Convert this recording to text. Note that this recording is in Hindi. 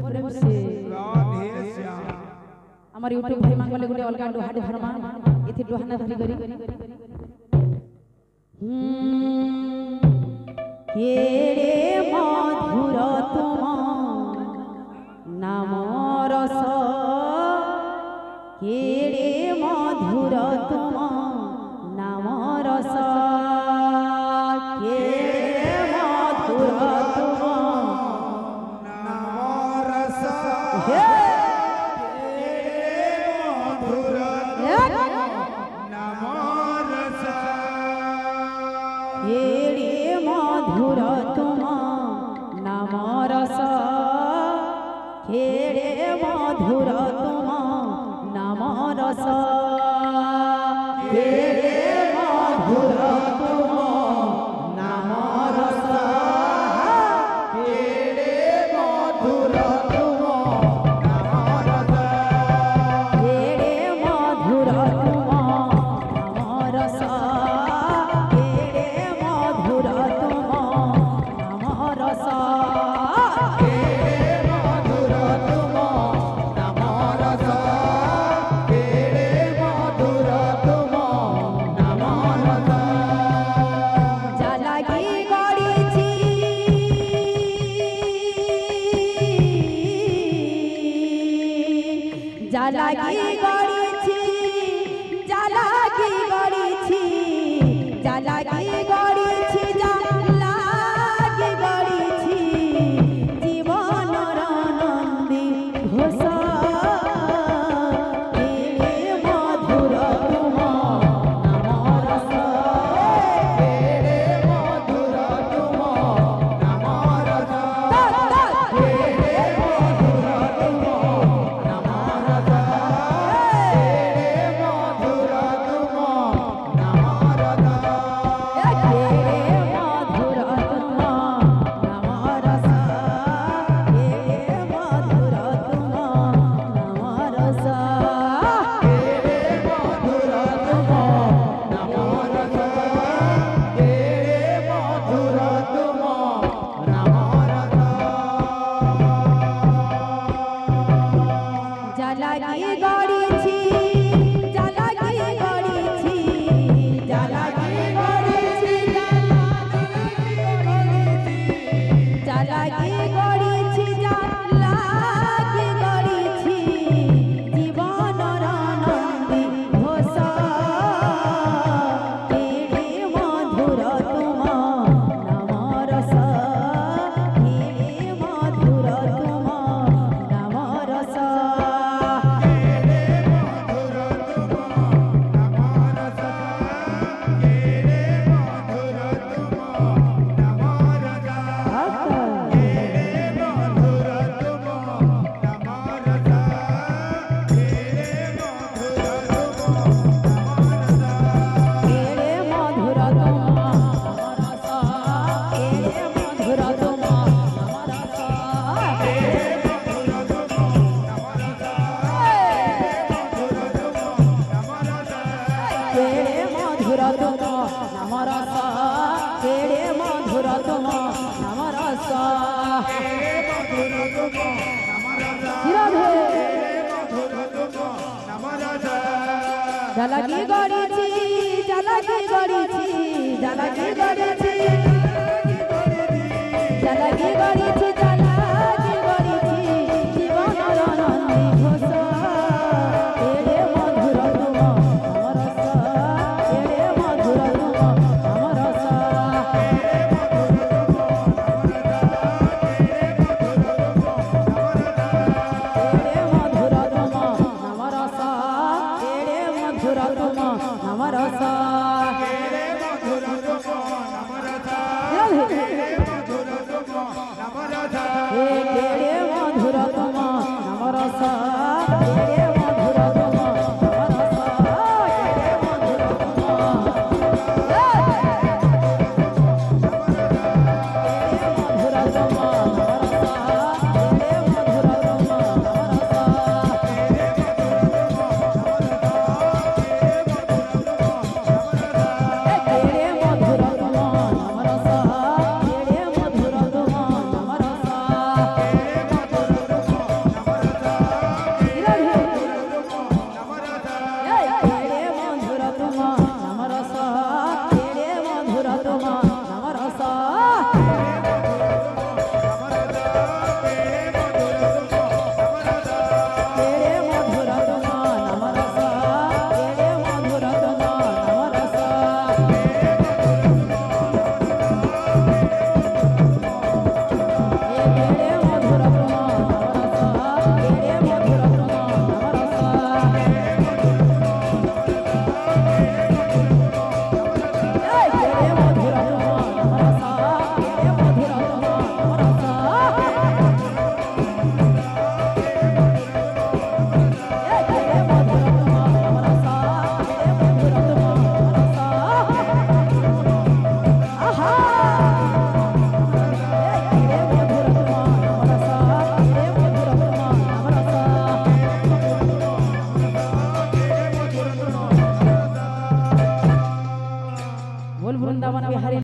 प्रेम से हमारे यूट्यूब भाई मांगले गुटे अलगा डोहाट धर्मा इथि डोहाना धरी करी केड़े मधुर तुम नाम रस केड़े मधुर तुम नाम रस केड़े मधुर तुम नाम रस जलकी गड़ीची जलकी गड़ीची जलकी गड़ीची जलकी गड़ीची जलकी गड़ीची जीवन नंदी घोष एड़े मधुर तुम हमर रस एड़े मधुर तुम हमर रस एड़े मधुर तुम हमर रस एड़े मधुर तुम हमर रस मधुर तुम हमर रस वृंदावन बिहारी